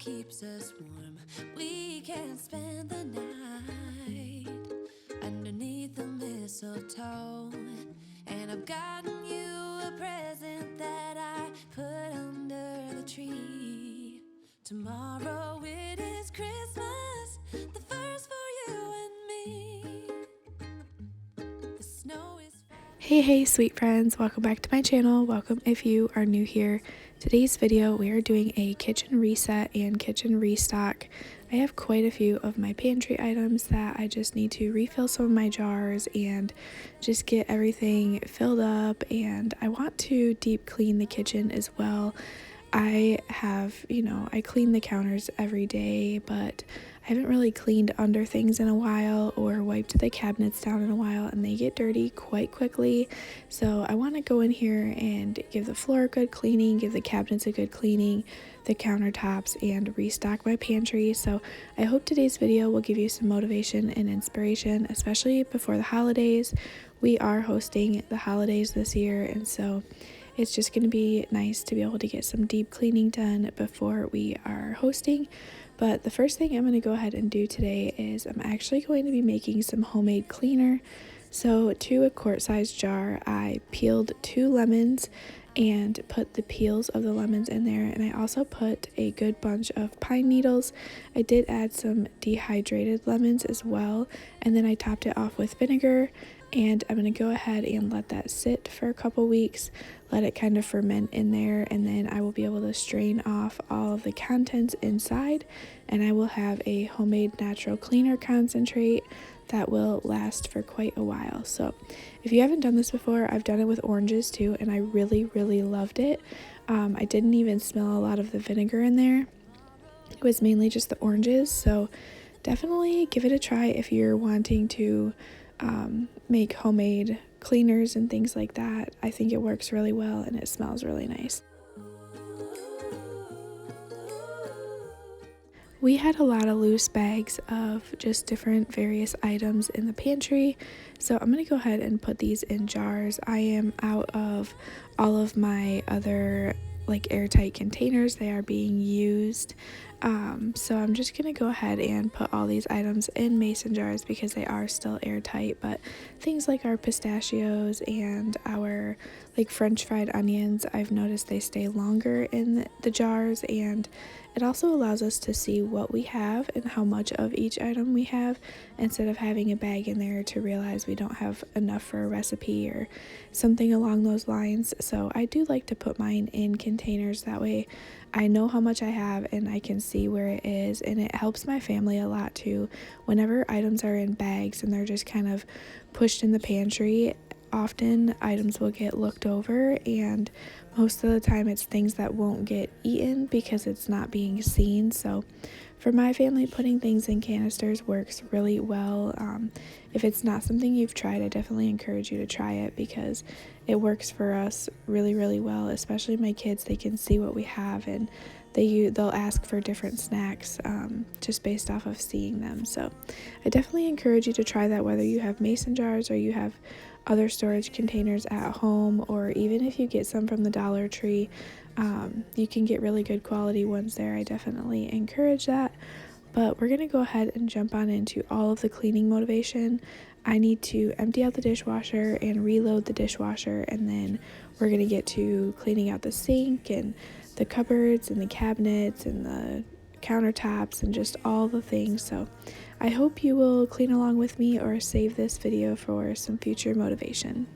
keeps us warm. We can spend the night underneath the mistletoe. And I've gotten you a present that I put under the tree. Tomorrow it is Christmas, the first for you and me. The snow is Hey sweet friends, welcome back to my channel. Welcome if you are new here. Today's video we are doing a kitchen reset and kitchen restock. I have quite a few of my pantry items that I just need to refill some of my jars and just get everything filled up, and I want to deep clean the kitchen as well. I have, I clean the counters every day, but I haven't really cleaned under things in a while or wiped the cabinets down in a while, and they get dirty quite quickly. So I want to go in here and give the floor a good cleaning, give the cabinets a good cleaning, the countertops, and restock my pantry. So I hope today's video will give you some motivation and inspiration, especially before the holidays. We are hosting the holidays this year, and so it's just going to be nice to be able to get some deep cleaning done before we are hosting. But the first thing I'm going to go ahead and do today is I'm actually going to be making some homemade cleaner. So to a quart-sized jar, I peeled 2 lemons and put the peels of the lemons in there, and I also put a good bunch of pine needles. I did add some dehydrated lemons as well, and then I topped it off with vinegar. And I'm going to go ahead and let that sit for a couple weeks, let it kind of ferment in there, and then I will be able to strain off all of the contents inside, and I will have a homemade natural cleaner concentrate that will last for quite a while. So if you haven't done this before, I've done it with oranges too, and I really loved it. I didn't even smell a lot of the vinegar in there. It was mainly just the oranges, so definitely give it a try if you're wanting to make homemade cleaners and things like that. I think it works really well and it smells really nice. We had a lot of loose bags of just different various items in the pantry, so I'm going to go ahead and put these in jars. I am out of all of my other airtight containers. They are being used, so I'm just gonna go ahead and put all these items in mason jars because they are still airtight. But things like our pistachios and our french fried onions, I've noticed they stay longer in the jars, and it also allows us to see what we have and how much of each item we have, instead of having a bag in there to realize we don't have enough for a recipe or something along those lines. So I do like to put mine in containers, that way I know how much I have and I can see where it is, and it helps my family a lot too. Whenever items are in bags and they're just kind of pushed in the pantry, often items will get looked over, and most of the time it's things that won't get eaten because it's not being seen. So for my family, putting things in canisters works really well. If it's not something you've tried, I definitely encourage you to try it because it works for us really well, especially my kids. They can see what we have, and they'll ask for different snacks just based off of seeing them. So I definitely encourage you to try that, whether you have mason jars or you have other storage containers at home, or even if you get some from the Dollar Tree. You can get really good quality ones there. I definitely encourage that. But we're gonna go ahead and jump on into all of the cleaning motivation. I need to empty out the dishwasher and reload the dishwasher, and then we're gonna get to cleaning out the sink and the cupboards and the cabinets and the countertops and just all the things. So I hope you will clean along with me or save this video for some future motivation.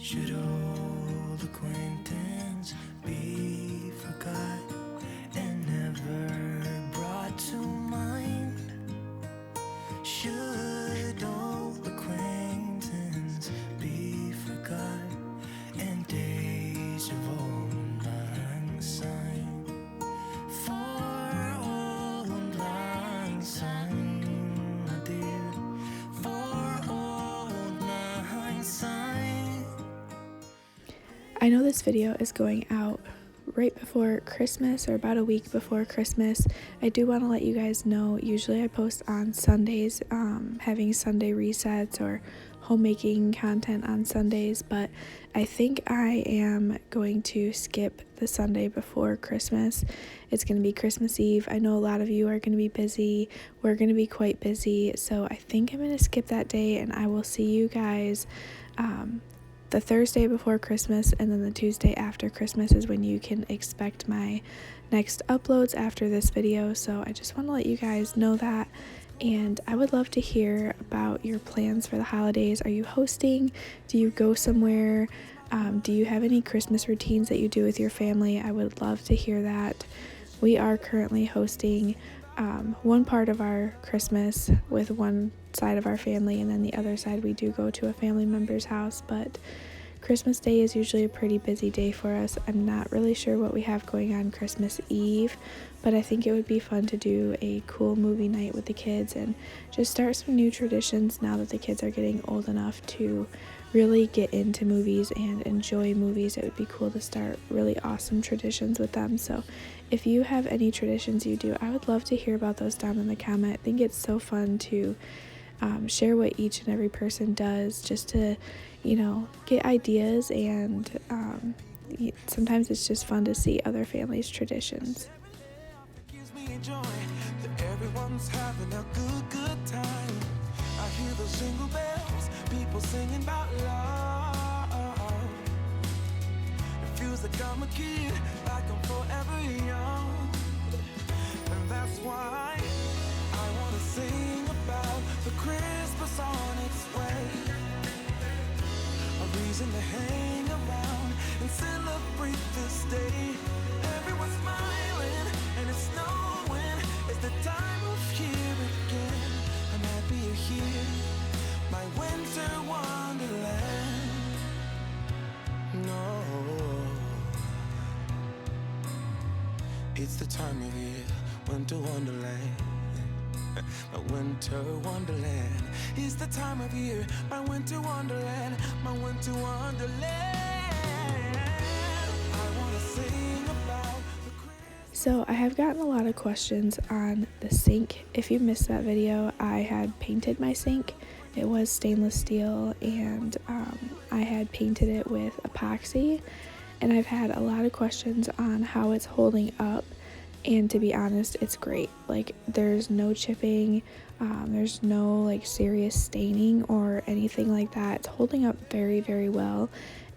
Should old acquaintance be forgot and never brought to mind? Should old acquaintance be forgot and days of old lang syne? For old lang syne, my dear, for old lang syne. I know this video is going out right before Christmas or about a week before Christmas. I do want to let you guys know, usually I post on Sundays, having Sunday resets or homemaking content on Sundays, but I think I am going to skip the Sunday before Christmas. It's going to be Christmas Eve. I know a lot of you are going to be busy. We're going to be quite busy, so I think I'm going to skip that day, and I will see you guys the Thursday before Christmas, and then the Tuesday after Christmas is when you can expect my next uploads after this video. So I just want to let you guys know that, and I would love to hear about your plans for the holidays. Are you hosting? Do you go somewhere? Do you have any Christmas routines that you do with your family? I would love to hear that. We are currently hosting one part of our Christmas with one side of our family, and then the other side we do go to a family member's house, but Christmas Day is usually a pretty busy day for us. I'm not really sure what we have going on Christmas Eve, but I think it would be fun to do a cool movie night with the kids and just start some new traditions now that the kids are getting old enough to really get into movies and enjoy movies. It would be cool to start really awesome traditions with them. So if you have any traditions you do, I would love to hear about those down in the comment. I think it's so fun to share what each and every person does, just to, get ideas, and sometimes it's just fun to see other families' traditions. Gives me joy that everyone's having a good time. I hear those jingle bells, people singing about love. It feels like I'm a kid, like I'm forever young. And that's why I want to sing about the Christmas on its way. A reason to hang around and celebrate this day. Everyone's smiling and it's snowing. It's the time of year again. I'm happy you're here, my winter wonderland. No, it's the time of year, winter wonderland. My winter wonderland. It's the time of year, my winter wonderland, my winter wonderland. I wanna sing about the Christmas. So I have gotten a lot of questions on the sink. If you missed that video, I had painted my sink. It was stainless steel, and I had painted it with epoxy, and I've had a lot of questions on how it's holding up. And to be honest, it's great. Like, there's no chipping, there's no like serious staining or anything like that. It's holding up very, very well,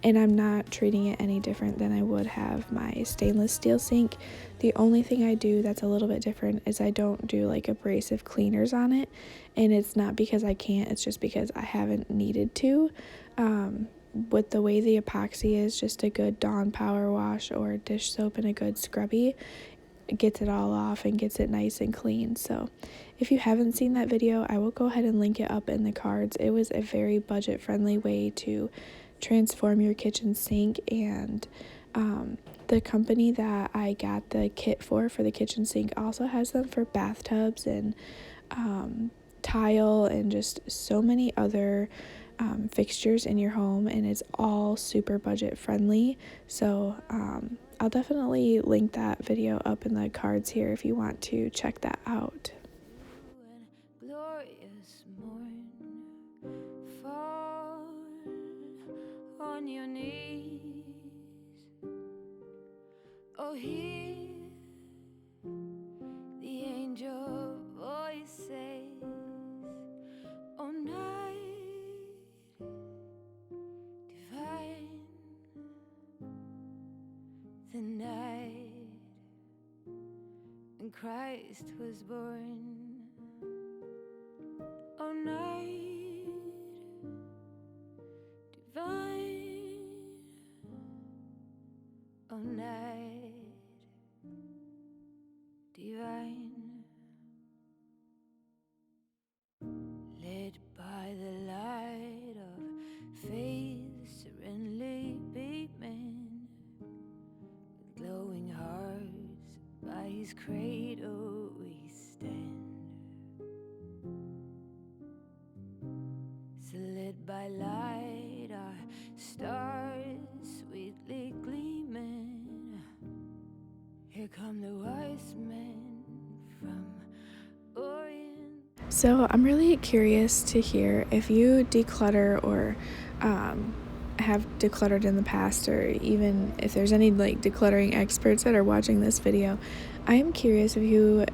and I'm not treating it any different than I would have my stainless steel sink. The only thing I do that's a little bit different is I don't do like abrasive cleaners on it, and it's not because I can't, it's just because I haven't needed to. With the way the epoxy is, just a good Dawn power wash or dish soap and a good scrubby, it gets it all off and gets it nice and clean. So if you haven't seen that video, I will go ahead and link it up in the cards. It was a very budget friendly way to transform your kitchen sink, and the company that I got the kit for the kitchen sink also has them for bathtubs and tile and just so many other fixtures in your home, and it's all super budget friendly. So I'll definitely link that video up in the cards here if you want to check that out. Glorious morn, fall on your knees. Oh, hear the angel voice says, oh, night divine, the night when Christ was born. Oh, night divine, divine, led by the light of faith serenely beaming, with glowing hearts by his cradle we stand. So led by light, our stars sweetly gleaming. Here come the wise men from Orient. So I'm really curious to hear if you declutter or have decluttered in the past, or even if there's any like decluttering experts that are watching this video. I am curious if you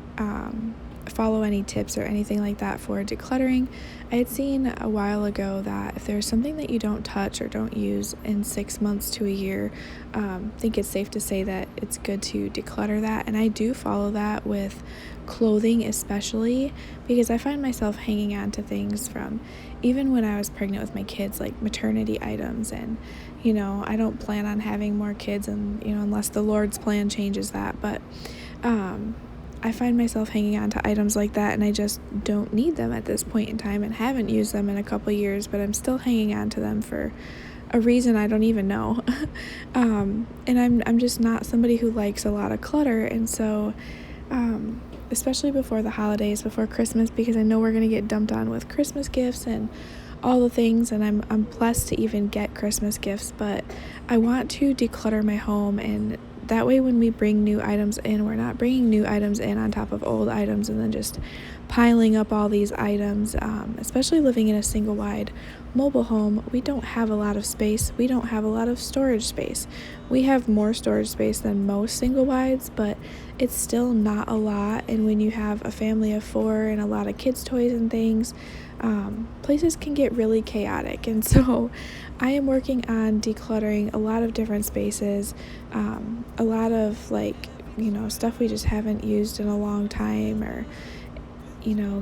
follow any tips or anything like that for decluttering. I had seen a while ago that if there's something that you don't touch or don't use in 6 months to a year, I think it's safe to say that it's good to declutter that. And I do follow that with clothing, especially because I find myself hanging on to things from even when I was pregnant with my kids, like maternity items. And I don't plan on having more kids, and unless the Lord's plan changes that, but I find myself hanging on to items like that, and I just don't need them at this point in time and haven't used them in a couple years, but I'm still hanging on to them for a reason I don't even know. And I'm just not somebody who likes a lot of clutter, and so especially before the holidays, before Christmas, because I know we're gonna get dumped on with Christmas gifts and all the things, and I'm blessed to even get Christmas gifts, but I want to declutter my home, and that way when we bring new items in, we're not bringing new items in on top of old items and then just piling up all these items. Especially living in a single wide mobile home, we don't have a lot of space. We don't have a lot of storage space. We have more storage space than most single wides, but it's still not a lot. And when you have a family of 4 and a lot of kids' toys and things, places can get really chaotic. And so I am working on decluttering a lot of different spaces, a lot of stuff we just haven't used in a long time, or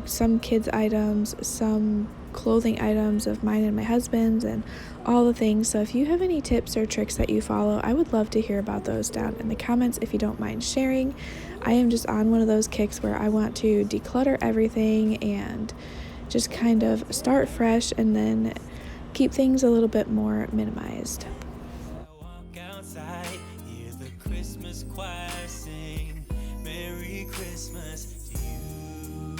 some kids items, some clothing items of mine and my husband's, and all the things. So if you have any tips or tricks that you follow, I would love to hear about those down in the comments if you don't mind sharing. I am just on one of those kicks where I want to declutter everything and just kind of start fresh and then keep things a little bit more minimized. I walk outside, hear the Christmas choir sing, Merry Christmas to you.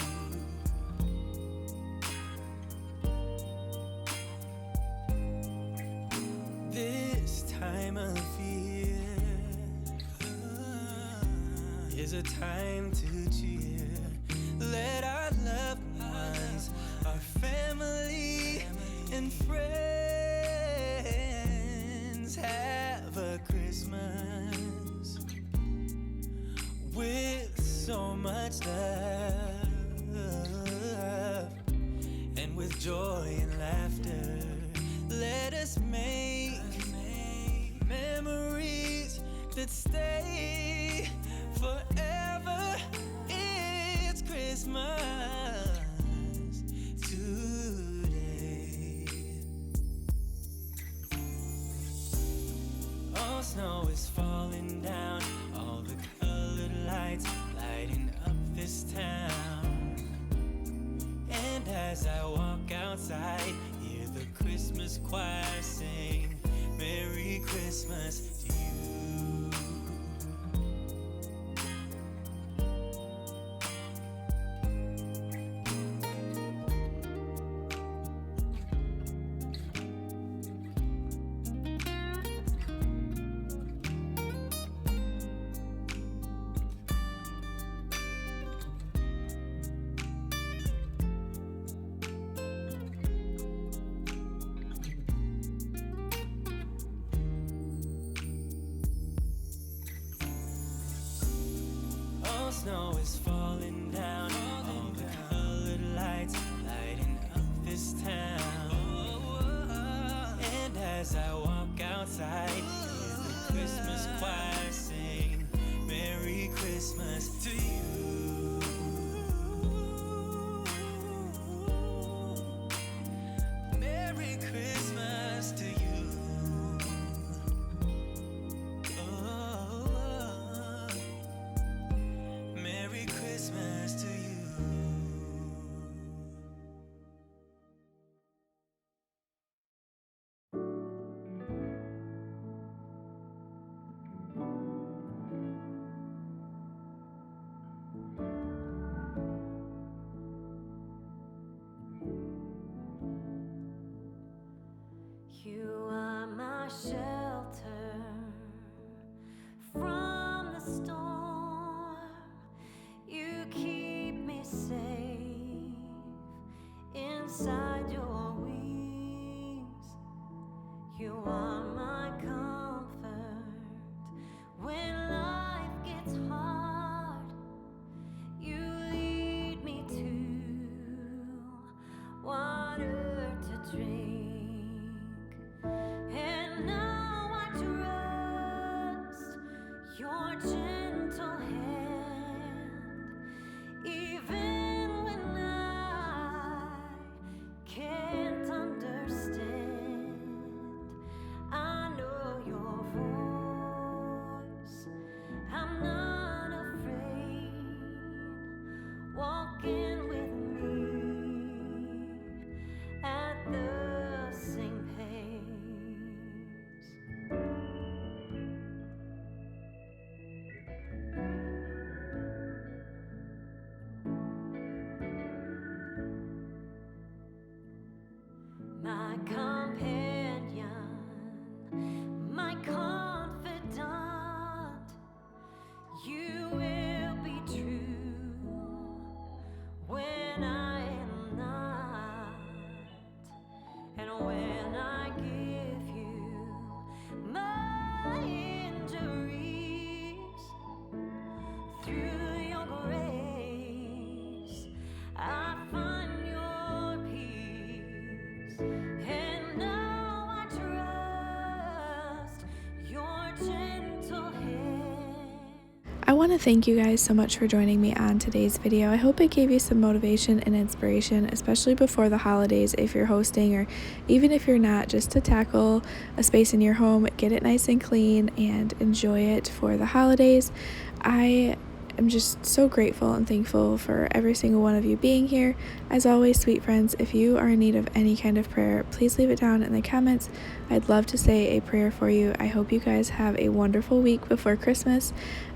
This time of year is a time to cheer. Let our loved ones, our family and friends have a Christmas with so much love, and with joy and laughter. Let us make memories that stay forever. It's Christmas today. All snow is falling down, all the colored lights lighting up this town. And as I walk outside, hear the Christmas choir sing, Merry Christmas to you. Snow is falling down, all the colored lights lighting up this town. And as I walk outside, hear the Christmas choir sing, Merry Christmas to you. Merry Christmas to you. Merry inside your wings. You are my comfort when life gets hard. You lead me to water to drink, and now I trust your gentle hand, even when I can't understand. I know your voice, I'm not afraid, walking with me at the same pace. My companion, my confidant, you will be true when I am not, and when I give you my injuries. Through your grace, I find your peace, and now I trust your gentle hand. I want to thank you guys so much for joining me on today's video. I hope it gave you some motivation and inspiration, especially before the holidays if you're hosting, or even if you're not, just to tackle a space in your home, get it nice and clean, and enjoy it for the holidays. I am just so grateful and thankful for every single one of you being here. As always, sweet friends, if you are in need of any kind of prayer, please leave it down in the comments. I'd love to say a prayer for you. I hope you guys have a wonderful week before Christmas,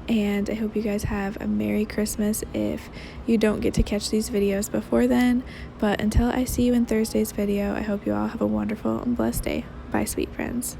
and I hope you guys have a Merry Christmas if you don't get to catch these videos before then. But until I see you in Thursday's video, I hope you all have a wonderful and blessed day. Bye, sweet friends.